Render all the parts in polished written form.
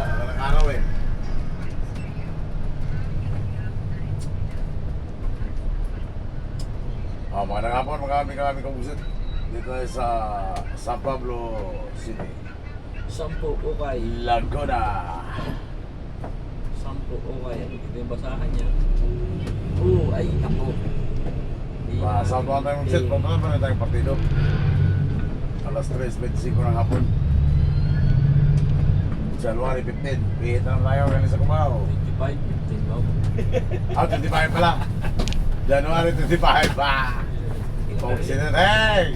Madalang araw eh. Magandang hapon, kami kausap. Dito tayo sa San Pablo City. Sampo o kay Laguna. Sampo o kay ano ito yung basahan niya. Oo, ay ako. Saan pa tayo mag-set? Punta na tayong partido. Alas 3:25 ng hapon. January 15. Pihit na tayo ngayon sa Cubao. 25, 15 ba? 25 pala. January 25 pa. Pogsi na tayo.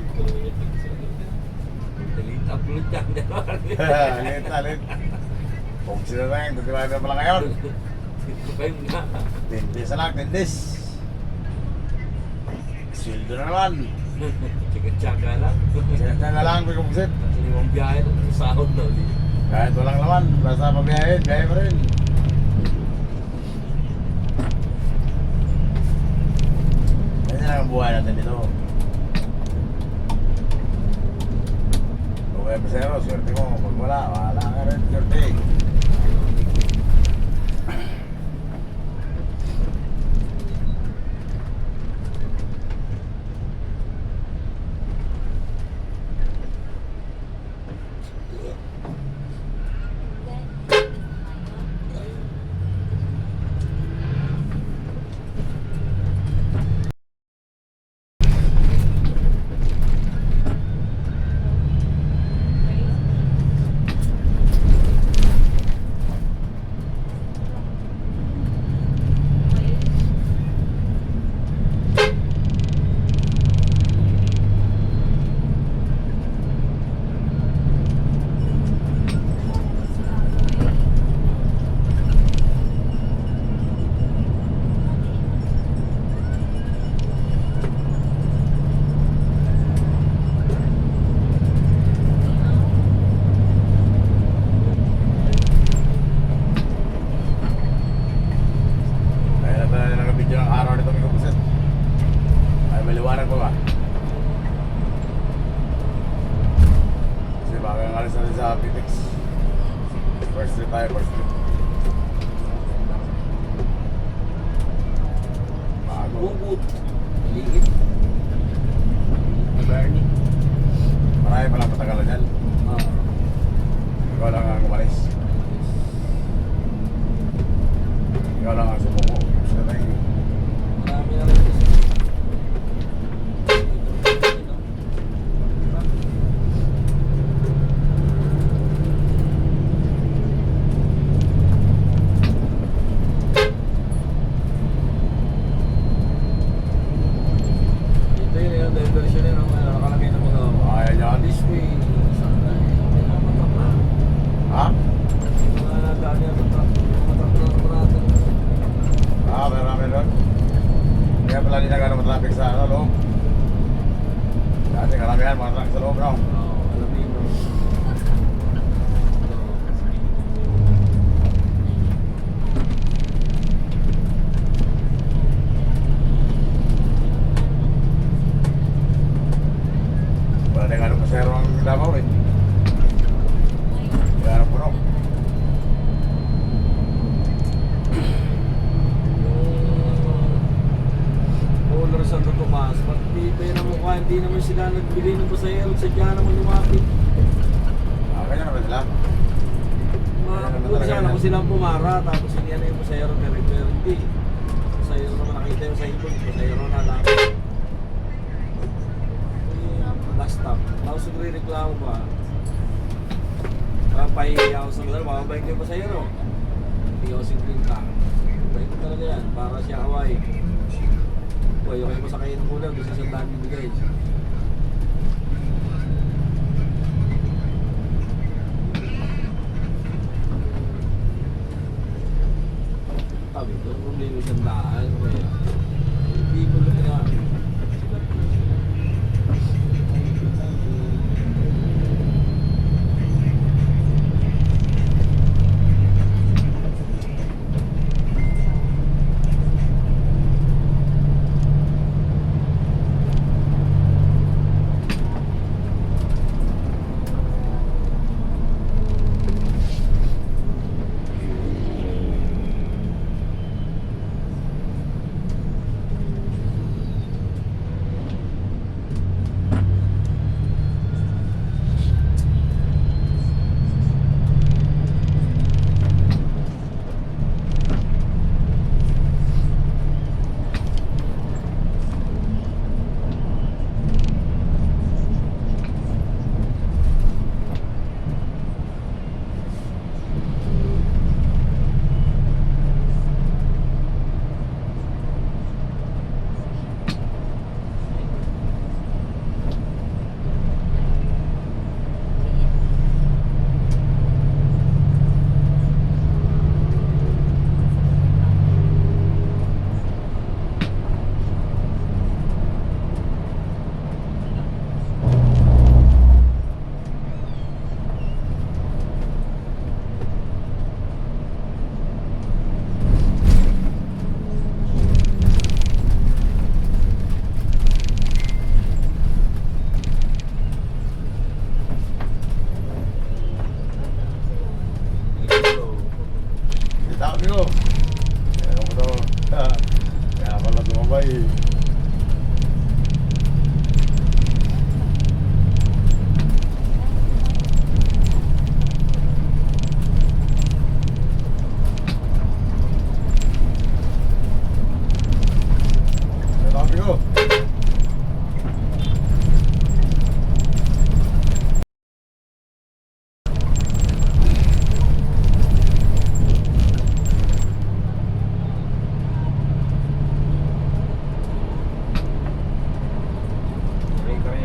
Delete upload yan. Lit. Pogsi na tayo. 25 na pala ngayon. 25 nga. 10 days na lang, 10 days. Sildo na naman. Tsaga-tsaga lang. Kaya na lang, may kumsit. Kasi limang biyahe na sahod na ulit. Kahit walang laman, basta pabiyahin, biyahe pa rin. Ganyan lang ang buhay natin dito. Kung may pasero, swerte mo. Pag wala ka rin, swerte. Maliwanag pa ba? Kasi baka ang alis natin sa Pitex. First trip tayo, first trip. Bago. Bukod. Maligid. Bernie. Marami palang patagalan yan. Ikaw lang ang umalis. Ikaw lang ang sumuko. Gusto na yun. Marami na rin kasi. Kaya pala di na gano'ng matraffic sa loob. Dati karamihan mga traffic sa loob, no? Alamin mo. Wala na gano'ng pasero ang Davao eh. Gano'ng puno. Santo Tomas, pati pera mo ka, hindi naman sila nagbigay ng pasahero, sadya naman lumapit. Kanya naman sila. Kung sana kung silang pumara, tapos hindi na yung pasahero, pero hindi. Pasahero naman nakita yung sa ibon, pasahero na lang. Last stop, tapos nagre-reklamo ba? Papahiya ako sa mga makabayin ko yung pasahero. Hindi ako simpleng ka. Baik ko talaga yan, para siya Hawaii. Huwag kayo masakayin ng ulam, gusto siyang dami bigay. Sabi ko, problema siyang daan. Hindi ko lang nga. Sabi ko. Kaya ako to. Kaya pala tumabay. Sabi ko.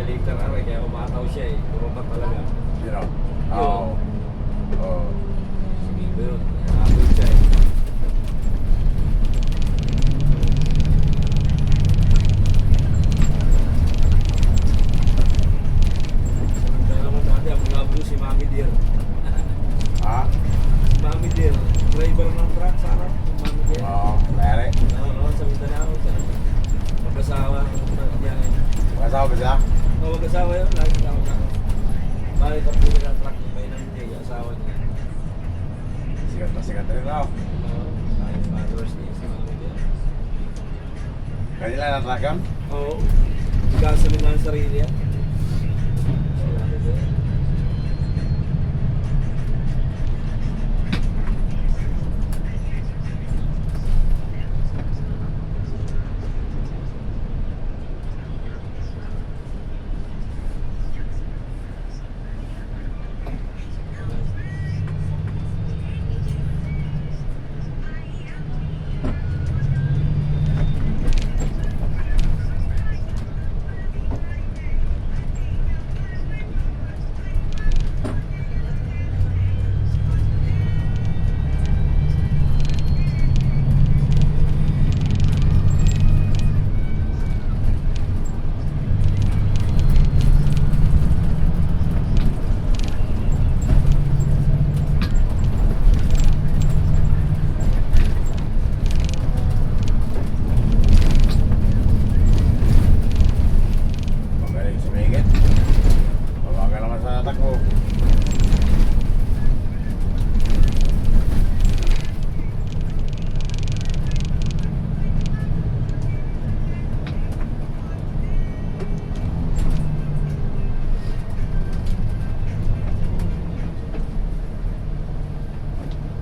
Later araw kaya umataw siya eh. Turubat talaga. Sino? Oo. Oo. Sige ba yun? Nakapit siya eh. Kaya naman dati ang mga blue si Mami Dear. Ha? Si Mami Dear, driver ng truck sa harap. Si Mami Dear. Oo. Mayari. Oo, sa Mindanao. Mag-asawa. Yan eh. Magkasawa ba sila? Mag-asawa yun. Lagi sa bakit ang puli ng truck may nang hindi yung asawa niya. Sikat na sikat rin ako. Oo. Kahit Father's Day si Mami Dear. Kanila na track yun? Oo. Gasolin na ang sarili yan. Si Mami Dear. Magaling sumigit. Babaga naman sa takbo.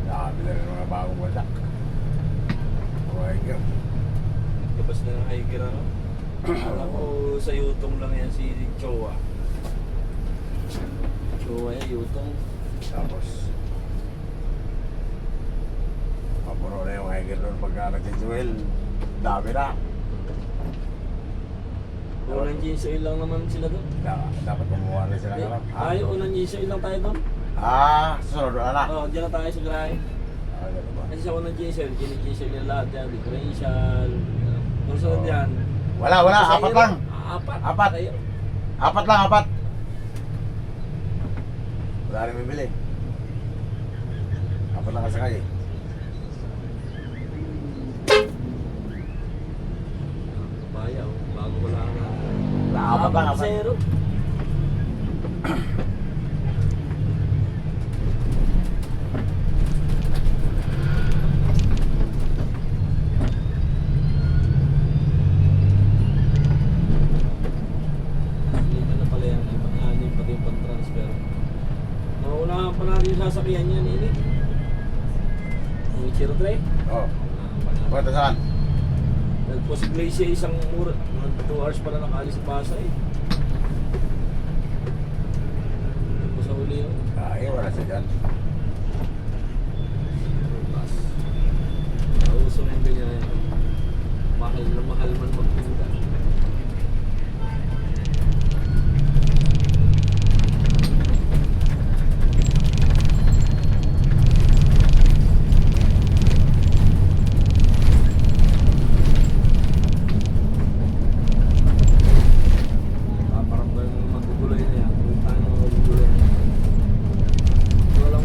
Nakabila rin mga bagong wadak. Okay, girl. Labas na ng hiker ano? Alam ko sa Yutong lang yan si Chowa. Chowa yan, Yutong. Tapos, mapuro na yung hiker doon pagka nagsijuel. Dami na. Unang jeans oil lang naman sila doon. Dapat kumuha na sila ng Ay, unang jeans oil lang tayo doon. susunod na na. Oo, dyan na tayo sa garahe. Ganun ba? Kasi sa unang jeans oil, jeans oil yung lahat yan. Differential. Kung saan yan? Wala, Sa apat Aero, lang. Apat. Apat. Tayo. Apat lang, apat. Wala rin bibili. Apat lang kasakay eh. Bayaw, bago wala na. Apat lang, apat. Zero. Hindi na pala yan. Anim pati yung pang-transfer. Maunahan pa natin yung sasakyan niya nini. Yung Ichiro 3. Oo. Pagkata saan? Nagposible siya isang mura. 2 hours pala nakaalis sa Pasay. Tapos sa huli yun. Ay, wala siya dyan. Nauso na yung ganyan. Mahal na mahal man magpunta. Paparamdam yung maguguloy na yan. Kung tayo maguguloy na yan. Ito lang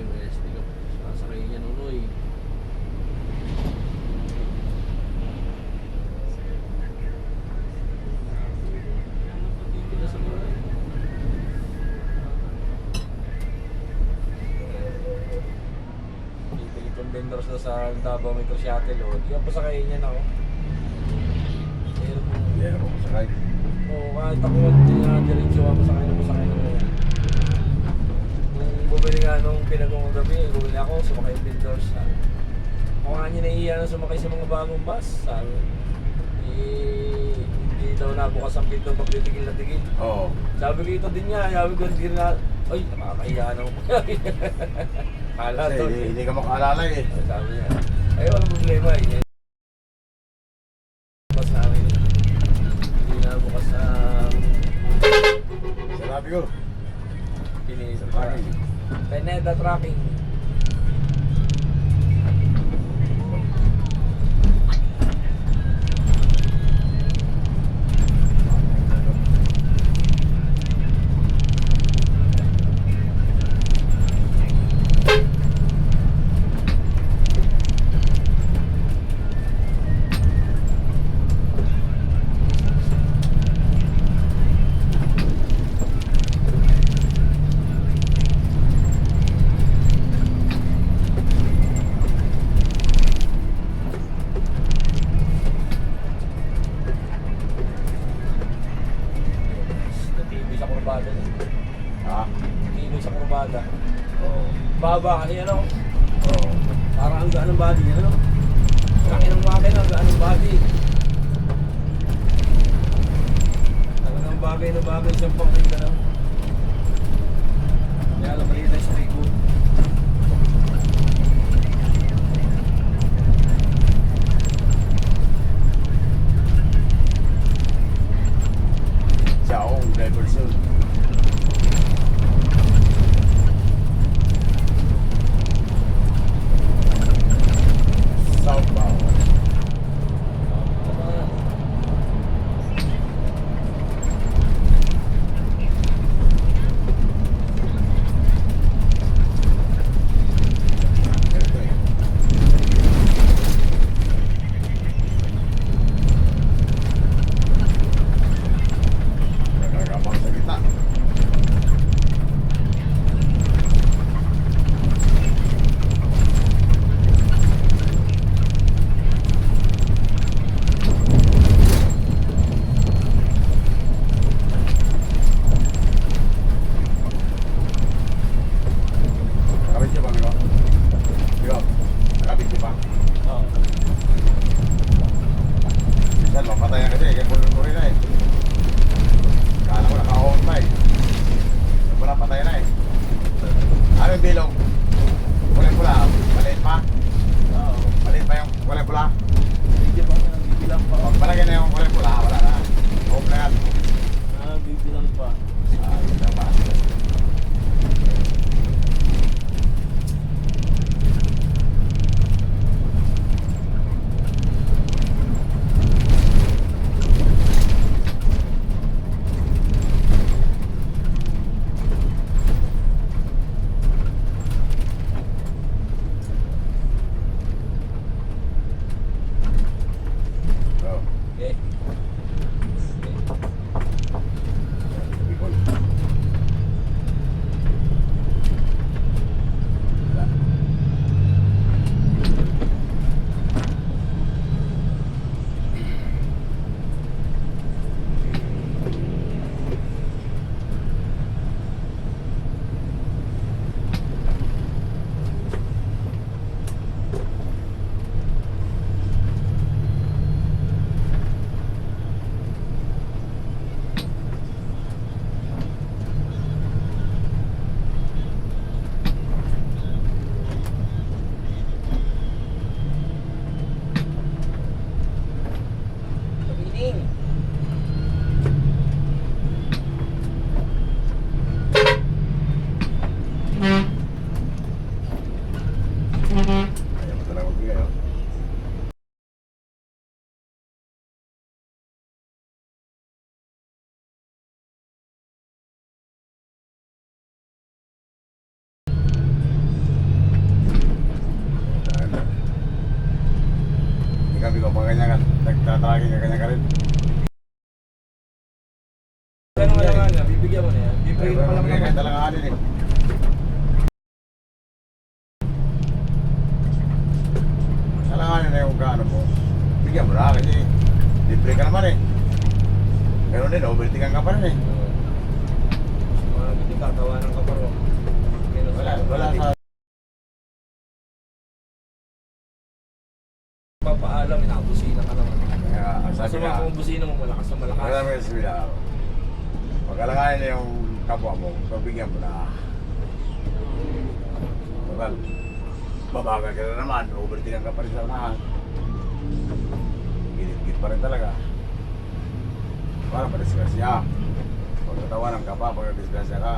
BMS. Hindi ka sasakay niya nunoy. Pila sa mga. Itong vendors na sa Davao Metro Shuttle, o. Di ka pasakayin niya na, o. Pero kung... Hindi ako masakay. Oo, kahit ako diretso ako sa kanya na yan. Kung bumili nga nung pinagong gabi, bumili ako, sumakay yung vendors. Ako nga niya naiiya na sumakay sa mga bagong bus. Sabi, hindi daw nabukas ang pinto pag titigil na tigil. Oo. Sabi ko ito din nga, sabi ko hindi na, ay, nakakahiya na ako. Kala Kasi to. hindi ka makaalala eh. Sabi niya, ay walang problema eh. Bus namin. Hindi na bukas ang Sinabi ko. pinis. Tracking. Pineda tracking. Natibay sa kurbada. Ha? Natibay sa kurbada. Oo. Baba kasi ano, Oo. parang ang gaan ng body, ano? Laki ng makina, ang gaan ng body. Talagang bagay na bagay siyang pangkinda lang. Kaya alam, maliit na sa rigo. Siya akong driver soon. Southbound. tracking ka kanya ka rin. Ano nga lang nga, bibigyan mo na yan. Bibigyan mo lang Kaya naman. talaga kanin eh. Alanganin na yung gaano mo. Bigyan mo na kasi libre ka naman eh. Ganun din, overtingan ka pa rin eh. Mga hindi tatawanan ka pa rin. Wala sa... Papaalam, inabusina ka naman. Kaya Sa sabi mga na, kung busina mo, malakas na malakas. wala mo yung sabi na, pag alanganin na yung kapwa mo, pabigyan mo na. Well, babagal ka na naman, overtingan ka pa rin sa unahan. Gilid-gilid pa rin talaga. Parang pa-disgrasya. Pag natawanan ka pa, pag disgrasya ka.